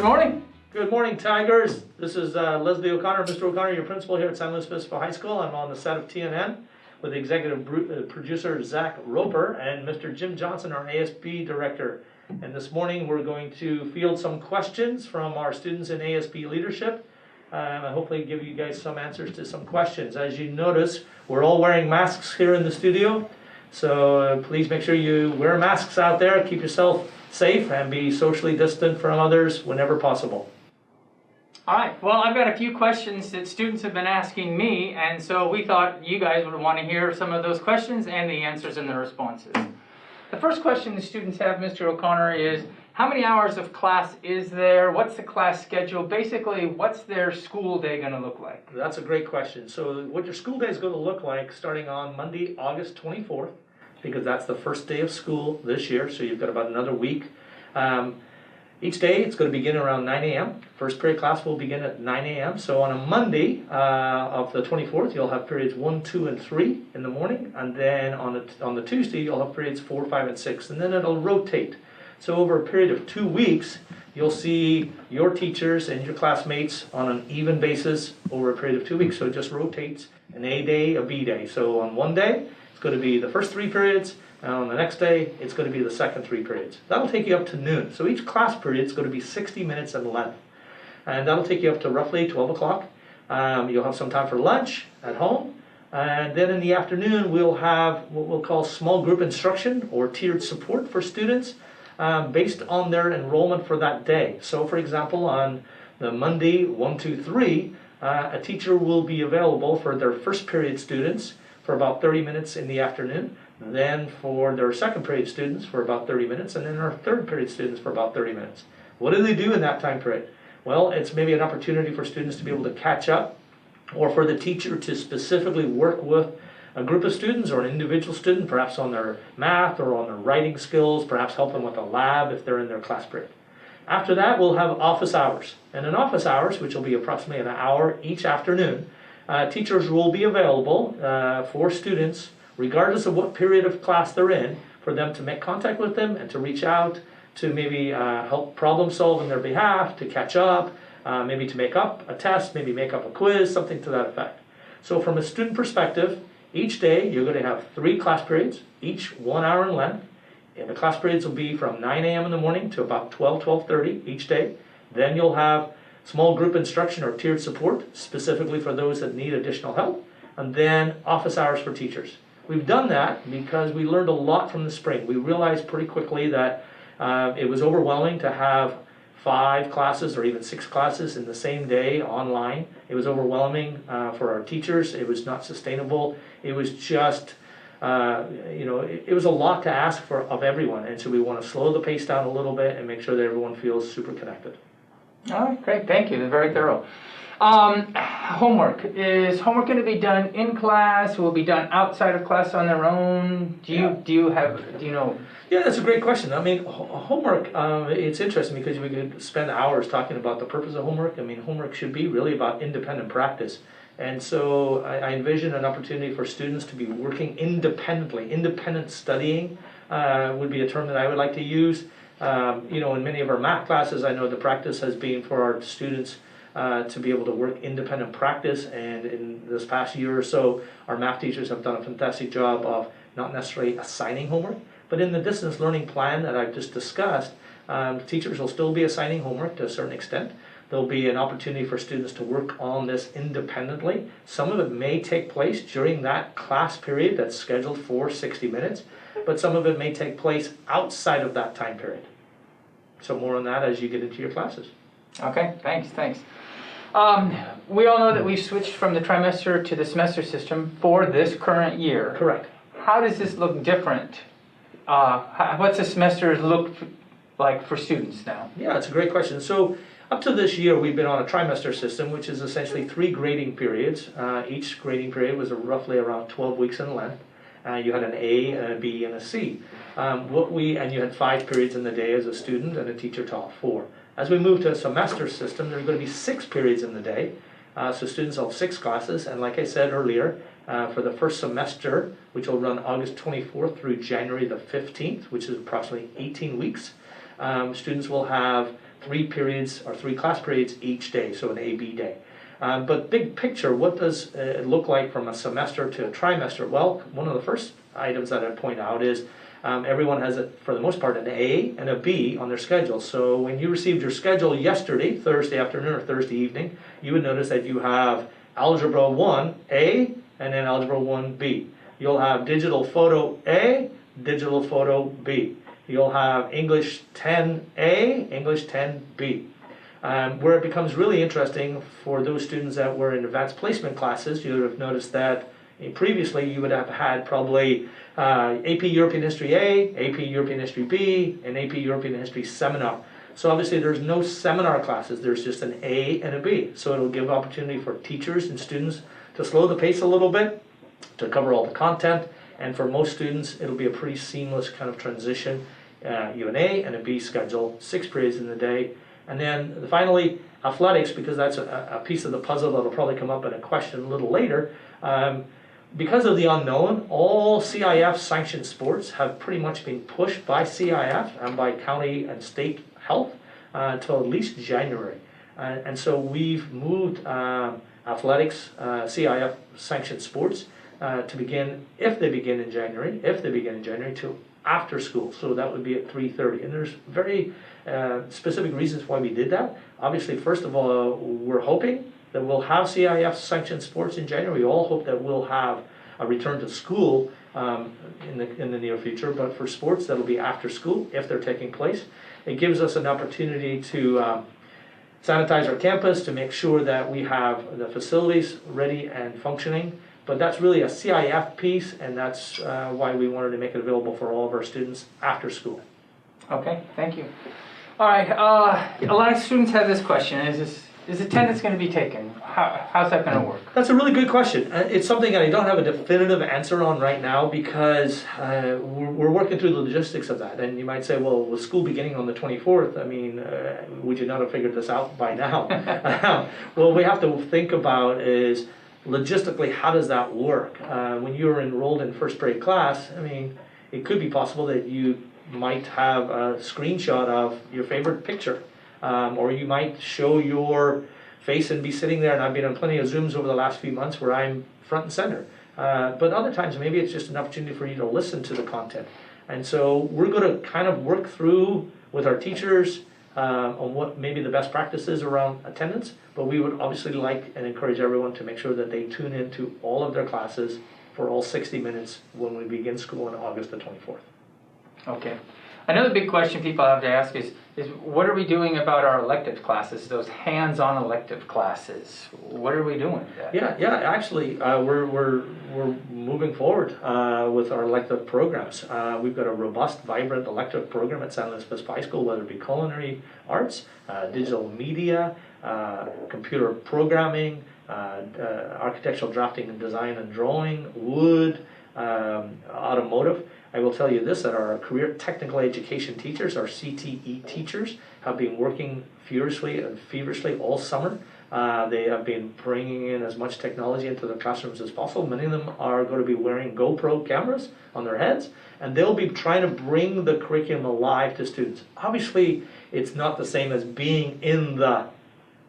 morning. Good morning, Tigers. This is Leslie O'Connor, Mr. O'Connor, your principal here at San Luis Obispo High School. I'm on the set of TNN with the executive producer, Zach Roper, and Mr. Jim Johnson, our ASB director. And this morning, we're going to field some questions from our students in ASB leadership. And hopefully give you guys some answers to some questions. As you notice, we're all wearing masks here in the studio. So please make sure you wear masks out there, keep yourself safe, and be socially distant from others whenever possible. All right, well, I've got a few questions that students have been asking me, and so we thought you guys would want to hear some of those questions and the answers and the responses. The first question the students have, Mr. O'Connor, is how many hours of class is there? What's the class schedule? Basically, what's their school day going to look like? That's a great question. So what your school day is going to look like starting on Monday, August 24th, because that's the first day of school this year, so you've got about another week. Each day it's going to begin around 9 a.m. First period class will begin at 9 a.m. So on a Monday of the 24th, you'll have periods 1, 2, and 3 in the morning, and then on the Tuesday you'll have periods 4, 5, and 6, and then it'll rotate. So over a period of 2 weeks, you'll see your teachers and your classmates on an even basis over a period of 2 weeks. So it just rotates an A day, a B day. So on one day, it's going to be the first 3 periods, and on the next day, it's going to be the second 3 periods. That'll take you up to noon. So each class period is going to be 60 minutes in length. And that'll take you up to roughly 12 o'clock. You'll have some time for lunch at home. And then in the afternoon, we'll have what we'll call small group instruction or tiered support for students based on their enrollment for that day. So for example, on the Monday 1, 2, 3, a teacher will be available for their first period students for about 30 minutes in the afternoon, then for their second period students for about 30 minutes, and then our third period students for about 30 minutes. What do they do in that time period? Well, it's maybe an opportunity for students to be able to catch up, or for the teacher to specifically work with a group of students or an individual student, perhaps on their math or on their writing skills, perhaps help them with a lab if they're in their class period. After that, we'll have office hours. And in office hours, which will be approximately an hour each afternoon, teachers will be available for students, regardless of what period of class they're in, for them to make contact with them and to reach out to maybe help problem solve on their behalf, to catch up, maybe to make up a test, maybe make up a quiz, something to that effect. So from a student perspective, each day you're going to have 3 class periods, each 1 hour in length. And the class periods will be from 9 a.m. in the morning to about 12:30 each day. Then you'll have small group instruction or tiered support, specifically for those that need additional help, and then office hours for teachers. We've done that because we learned a lot from the spring. We realized pretty quickly that it was overwhelming to have 5 classes or even 6 classes in the same day online. It was overwhelming for our teachers. It was not sustainable. It was just, it was a lot to ask for of everyone. And so we want to slow the pace down a little bit and make sure that everyone feels super connected. All right, great, thank you. They're very thorough. Homework. Is homework going to be done in class? Will it be done outside of class on their own? Do you know? Yeah, that's a great question. I mean, homework, it's interesting because we could spend hours talking about the purpose of homework. I mean, homework should be really about independent practice. And so I envision an opportunity for students to be working independently. Independent studying would be a term that I would like to use. In many of our math classes, I know the practice has been for our students to be able to work independent practice, and in this past year or so, our math teachers have done a fantastic job of not necessarily assigning homework, but in the distance learning plan that I've just discussed, teachers will still be assigning homework to a certain extent. There'll be an opportunity for students to work on this independently. Some of it may take place during that class period that's scheduled for 60 minutes, but some of it may take place outside of that time period. So more on that as you get into your classes. Okay, thanks. We all know that we've switched from the trimester to the semester system for this current year. Correct. How does this look different? What's the semester look like for students now? Yeah, it's a great question. So up to this year, we've been on a trimester system, which is essentially 3 grading periods. Each grading period was roughly around 12 weeks in length. You had an A, a B, and a C. And you had 5 periods in the day as a student, and a teacher taught 4. As we move to a semester system, there are going to be 6 periods in the day. So students will have 6 classes, and like I said earlier, for the first semester, which will run August 24th through January the 15th, which is approximately 18 weeks, students will have 3 periods or 3 class periods each day, so an A-B day. But big picture, what does it look like from a semester to a trimester? Well, one of the first items that I'd point out is everyone has, for the most part, an A and a B on their schedule. So when you received your schedule yesterday, Thursday afternoon or Thursday evening, you would notice that you have Algebra 1 A and then Algebra 1 B. You'll have Digital Photo A, Digital Photo B. You'll have English 10 A, English 10 B. Where it becomes really interesting for those students that were in advanced placement classes, you would have noticed that previously you would have had probably AP European History A, AP European History B, and AP European History Seminar. So obviously there's no seminar classes, there's just an A and a B. So it'll give opportunity for teachers and students to slow the pace a little bit, to cover all the content, and for most students it'll be a pretty seamless kind of transition. You have an A and a B schedule, 6 periods in the day. And then finally, athletics, because that's a piece of the puzzle that'll probably come up in a question a little later. Because of the unknown, all CIF sanctioned sports have pretty much been pushed by CIF and by county and state health until at least January. And so we've moved athletics, CIF sanctioned sports to begin, if they begin in January, to after school. So that would be at 3:30. And there's very specific reasons why we did that. Obviously, first of all, we're hoping that we'll have CIF sanctioned sports in January. We all hope that we'll have a return to school in the near future, but for sports that'll be after school if they're taking place. It gives us an opportunity to sanitize our campus, to make sure that we have the facilities ready and functioning. But that's really a CIF piece, and that's why we wanted to make it available for all of our students after school. Okay, thank you. All right, a lot of students have this question: is attendance going to be taken? How's that going to work? That's a really good question. It's something that I don't have a definitive answer on right now because we're working through the logistics of that. And you might say, well, with school beginning on the 24th, I mean, would you not have figured this out by now? Well, we have to think about is logistically, how does that work? When you're enrolled in first grade class, I mean, it could be possible that you might have a screenshot of your favorite picture. Or you might show your face and be sitting there, and I've been on plenty of Zooms over the last few months where I'm front and center. But other times maybe it's just an opportunity for you to listen to the content. And so we're going to kind of work through with our teachers on what maybe the best practices around attendance, but we would obviously like and encourage everyone to make sure that they tune into all of their classes for all 60 minutes when we begin school on August the 24th. Okay. Another big question people have to ask is what are we doing about our elective classes, those hands-on elective classes? What are we doing with that? Yeah. Actually, we're moving forward with our elective programs. We've got a robust, vibrant elective program at San Luis Obispo High School, whether it be culinary arts, digital media, computer programming, architectural drafting and design and drawing, wood, automotive. I will tell you this, that our career technical education teachers, our CTE teachers, have been working furiously and feverishly all summer. They have been bringing in as much technology into the classrooms as possible. Many of them are going to be wearing GoPro cameras on their heads, and they'll be trying to bring the curriculum alive to students. Obviously, it's not the same as being in the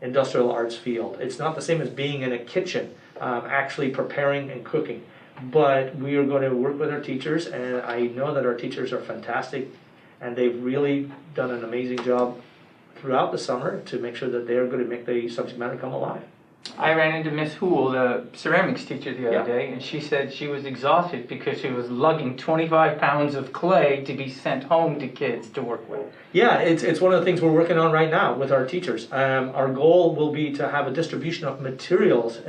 industrial arts field. It's not the same as being in a kitchen, actually preparing and cooking. But we are going to work with our teachers, and I know that our teachers are fantastic, and they've really done an amazing job throughout the summer to make sure that they're going to make the subject matter come alive. I ran into Miss Hool, the ceramics teacher, the other day, and she said she was exhausted because she was lugging 25 pounds of clay to be sent home to kids to work with. Yeah, it's one of the things we're working on right now with our teachers. Our goal will be to have a distribution of materials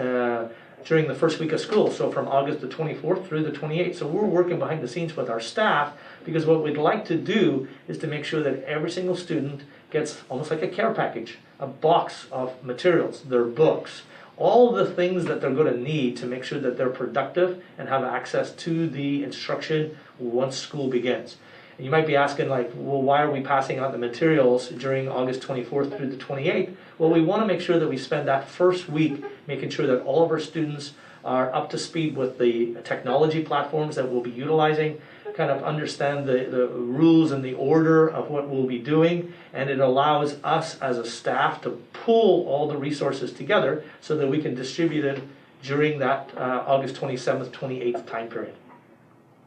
during the first week of school, so from August the 24th through the 28th. So we're working behind the scenes with our staff, because what we'd like to do is to make sure that every single student gets almost like a care package, a box of materials, their books, all the things that they're going to need to make sure that they're productive and have access to the instruction once school begins. And you might be asking, like, well, why are we passing out the materials during August 24th through the 28th? Well, we want to make sure that we spend that first week making sure that all of our students are up to speed with the technology platforms that we'll be utilizing, kind of understand the rules and the order of what we'll be doing, and it allows us as a staff to pull all the resources together so that we can distribute it during that August 27th, 28th time period.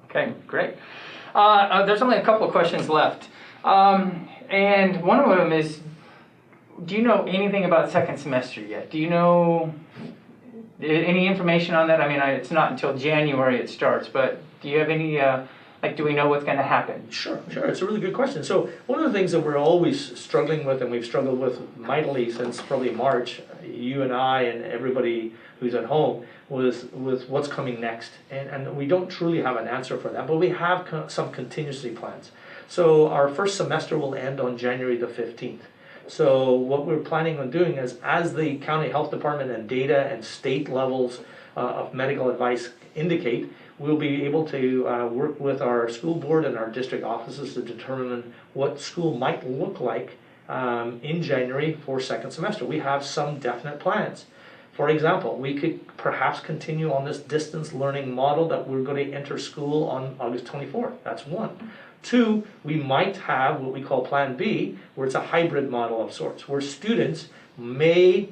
Okay, great. There's only a couple of questions left. And one of them is, do you know anything about second semester yet? Do you know any information on that? I mean, it's not until January it starts, but do you have any, do we know what's going to happen? Sure. It's a really good question. So one of the things that we're always struggling with, and we've struggled with mightily since probably March, you and I and everybody who's at home, was what's coming next. And we don't truly have an answer for that, but we have some contingency plans. So our first semester will end on January the 15th. So what we're planning on doing is, as the county health department and data and state levels of medical advice indicate, we'll be able to work with our school board and our district offices to determine what school might look like in January for second semester. We have some definite plans. For example, we could perhaps continue on this distance learning model that we're going to enter school on August 24th. That's one. Two, we might have what we call Plan B, where it's a hybrid model of sorts, where students may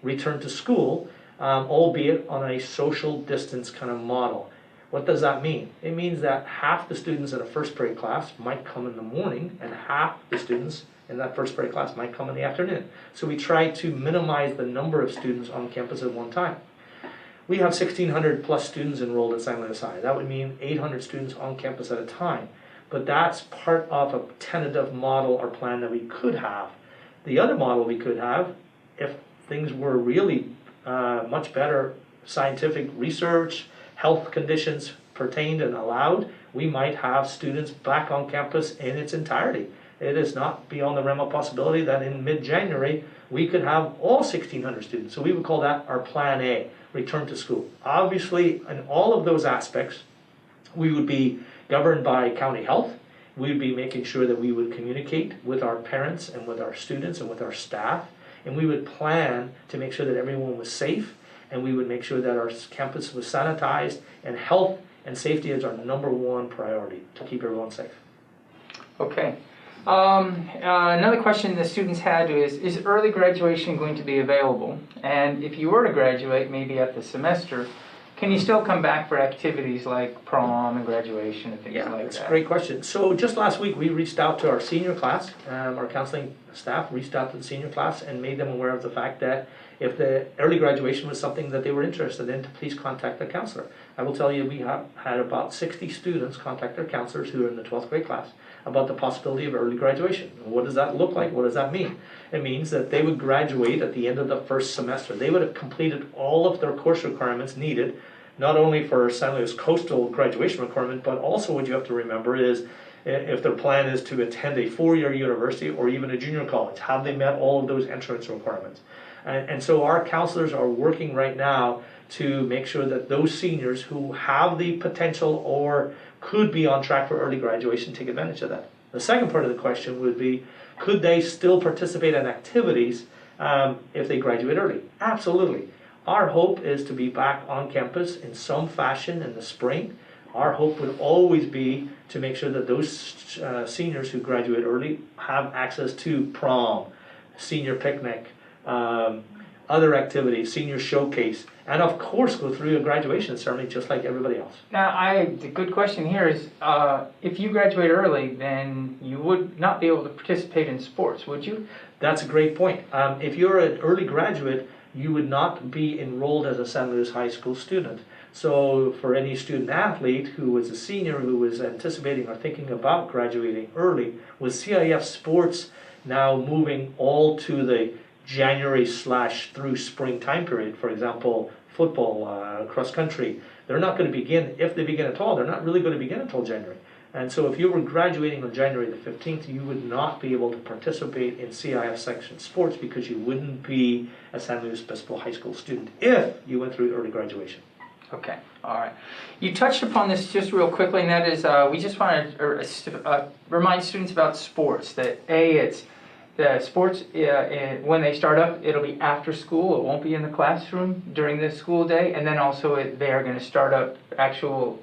return to school, albeit on a social distance kind of model. What does that mean? It means that half the students in a first period class might come in the morning, and half the students in that first period class might come in the afternoon. So we try to minimize the number of students on campus at one time. We have 1,600 plus students enrolled at San Luis High. That would mean 800 students on campus at a time. But that's part of a tentative model or plan that we could have. The other model we could have, if things were really much better scientific research, health conditions pertained and allowed, we might have students back on campus in its entirety. It is not beyond the realm of possibility that in mid-January we could have all 1,600 students. So we would call that our Plan A, return to school. Obviously, in all of those aspects, we would be governed by county health. We'd be making sure that we would communicate with our parents and with our students and with our staff, and we would plan to make sure that everyone was safe, and we would make sure that our campus was sanitized, and health and safety is our #1 priority, to keep everyone safe. Okay. Another question the students had is early graduation going to be available? And if you were to graduate, maybe at the semester, can you still come back for activities like prom and graduation and things like that? Yeah, that's a great question. So just last week we reached out to our senior class, our counseling staff reached out to the senior class and made them aware of the fact that if the early graduation was something that they were interested in, to please contact their counselor. I will tell you, we have had about 60 students contact their counselors who are in the 12th grade class about the possibility of early graduation. What does that look like? What does that mean? It means that they would graduate at the end of the first semester. They would have completed all of their course requirements needed, not only for San Luis Coastal graduation requirement, but also what you have to remember is if their plan is to attend a 4-year university or even a junior college, have they met all of those entrance requirements? And so our counselors are working right now to make sure that those seniors who have the potential or could be on track for early graduation take advantage of that. The second part of the question would be, could they still participate in activities if they graduate early? Absolutely. Our hope is to be back on campus in some fashion in the spring. Our hope would always be to make sure that those seniors who graduate early have access to prom, senior picnic, other activities, senior showcase, and of course go through a graduation ceremony just like everybody else. Now, the good question here is, if you graduate early, then you would not be able to participate in sports, would you? That's a great point. If you're an early graduate, you would not be enrolled as a San Luis High School student. So for any student athlete who was a senior who was anticipating or thinking about graduating early, with CIF sports now moving all to the January / through spring time period, for example, football, cross country, they're not going to begin, if they begin at all, they're not really going to begin until January. And so if you were graduating on January the 15th, you would not be able to participate in CIF section sports because you wouldn't be a San Luis Obispo High School student if you went through early graduation. Okay, all right. You touched upon this just real quickly, and that is we just want to remind students about sports, that A, The sports, when they start up, it'll be after school. It won't be in the classroom during the school day. And then also they are going to start up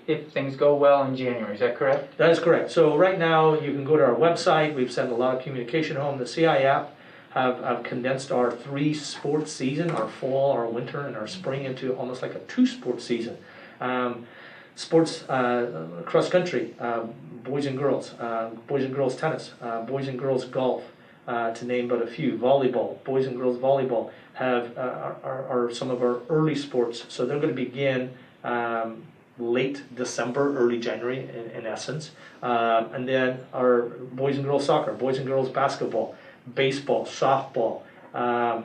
if things go well, in January. Is that correct? That is correct. So right now, you can go to our website. We've sent a lot of communication home. The CIF have condensed our 3 sports season, our fall, our winter, and our spring into almost like a 2-sport season. Sports, cross country, boys and girls tennis, boys and girls golf, to name but a few. Volleyball, boys and girls volleyball are some of our early sports. So they're going to begin late December, early January in essence. And then our boys and girls soccer, boys and girls basketball, baseball, softball,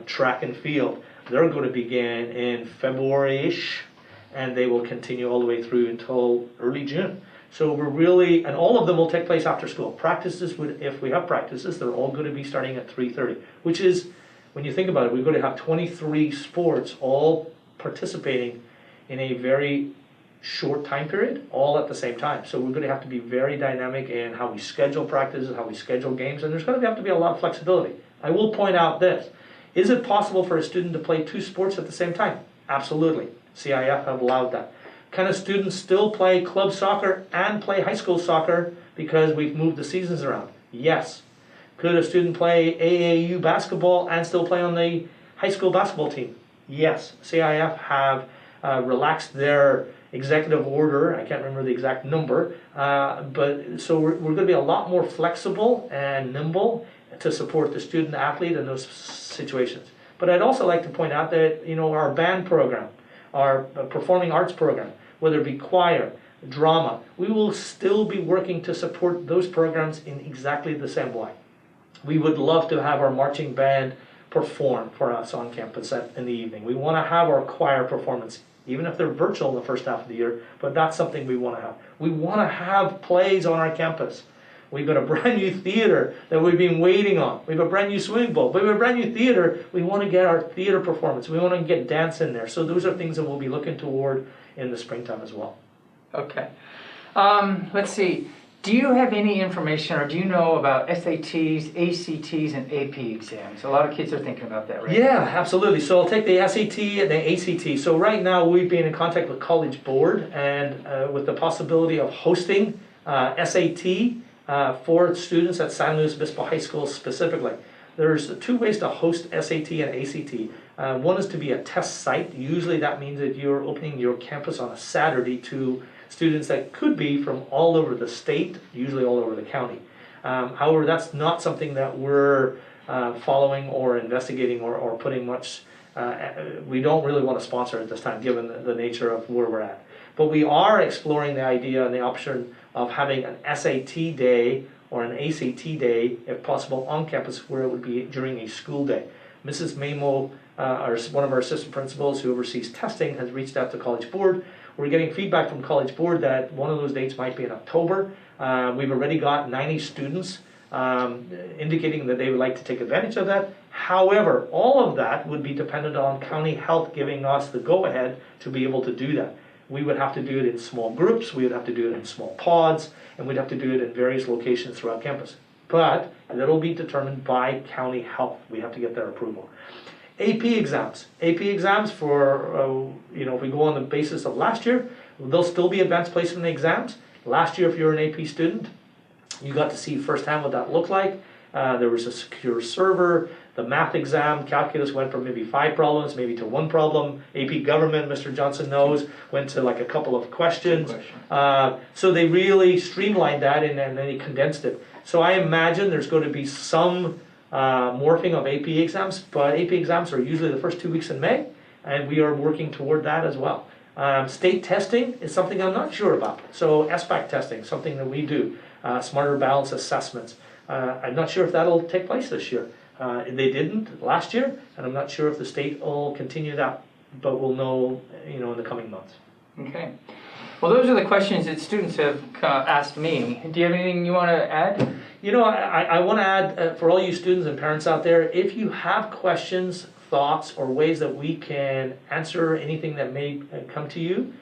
track and field. They're going to begin in February-ish, and they will continue all the way through until early June. So we're really, and all of them will take place after school. Practices, if we have practices, they're all going to be starting at 3:30, which is, when you think about it, we're going to have 23 sports all participating in a very short time period, all at the same time. So we're going to have to be very dynamic in how we schedule practices, how we schedule games, and there's going to have to be a lot of flexibility. I will point out this. Is it possible for a student to play 2 sports at the same time? Absolutely. CIF have allowed that. Can a student still play club soccer and play high school soccer because we've moved the seasons around? Yes. Could a student play AAU basketball and still play on the high school basketball team? Yes. CIF have relaxed their executive order. I can't remember the exact number, but so we're going to be a lot more flexible and nimble to support the student athlete in those situations. But I'd also like to point out that our band program, our performing arts program, whether it be choir, drama, we will still be working to support those programs in exactly the same way. We would love to have our marching band perform for us on campus in the evening. We want to have our choir performance, even if they're virtual in the first half of the year, but that's something we want to have. We want to have plays on our campus. We've got a brand new theater that we've been waiting on. We have a brand new swimming pool. We have a brand new theater. We want to get our theater performance. We want to get dance in there. So those are things that we'll be looking toward in the springtime as well. Okay. Let's see. Do you have any information, or do you know about SATs, ACTs, and AP exams? A lot of kids are thinking about that, right? Yeah, absolutely. So I'll take the SAT and the ACT. So right now we've been in contact with College Board and with the possibility of hosting SAT for students at San Luis Obispo High School specifically. There's 2 ways to host SAT and ACT. One is to be a test site. Usually that means that you're opening your campus on a Saturday to students that could be from all over the state, usually all over the county. However, that's not something that we're following or investigating or putting much, we don't really want to sponsor at this time given the nature of where we're at. But we are exploring the idea and the option of having an SAT day or an ACT day, if possible, on campus where it would be during a school day. Mrs. Mamo, one of our assistant principals who oversees testing, has reached out to College Board. We're getting feedback from College Board that one of those dates might be in October. We've already got 90 students indicating that they would like to take advantage of that. However, all of that would be dependent on county health giving us the go-ahead to be able to do that. We would have to do it in small groups, we would have to do it in small pods, and we'd have to do it in various locations throughout campus. But that'll be determined by county health. We have to get their approval. AP exams. AP exams for, if we go on the basis of last year, there'll still be advanced placement exams. Last year, if you're an AP student, you got to see firsthand what that looked like. There was a secure server. The math exam, calculus went from maybe 5 problems, maybe to 1 problem. AP government, Mr. Johnson knows, went to like a couple of questions. So they really streamlined that and then they condensed it. So I imagine there's going to be some morphing of AP exams, but AP exams are usually the first 2 weeks in May, and we are working toward that as well. State testing is something I'm not sure about. So SBAC testing, something that we do. Smarter Balance assessments. I'm not sure if that'll take place this year. They didn't last year, and I'm not sure if the state will continue that, but we'll know, in the coming months. Okay. Well, those are the questions that students have asked me. Do you have anything you want to add? I want to add, for all you students and parents out there, if you have questions, thoughts or ways that we can answer anything that may come to you,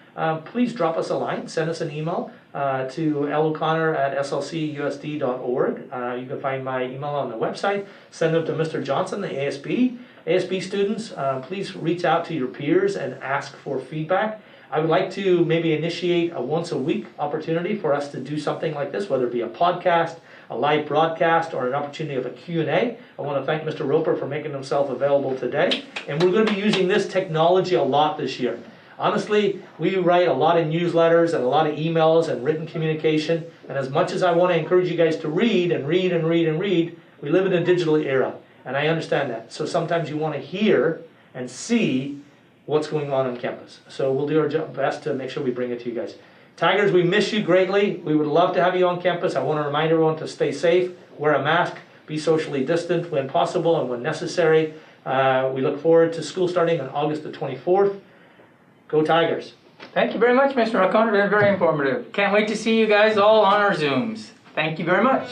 please drop us a line, send us an email to lo'connor@slcusd.org. You can find my email on the website. Send them to Mr. Johnson, the ASB. ASB students, please reach out to your peers and ask for feedback. I would like to maybe initiate a once a week opportunity for us to do something like this, whether it be a podcast, a live broadcast, or an opportunity of a Q&A. I want to thank Mr. Roper for making himself available today. And we're going to be using this technology a lot this year. Honestly, we write a lot of newsletters and a lot of emails and written communication. And as much as I want to encourage you guys to read and read and read and read, we live in a digital era. And I understand that. So sometimes you want to hear and see what's going on campus. So we'll do our best to make sure we bring it to you guys. Tigers, we miss you greatly. We would love to have you on campus. I want to remind everyone to stay safe, wear a mask, be socially distant when possible and when necessary. We look forward to school starting on August the 24th. Go Tigers. Thank you very much, Mr. O'Connor. Been very informative. Can't wait to see you guys all on our Zooms. Thank you very much.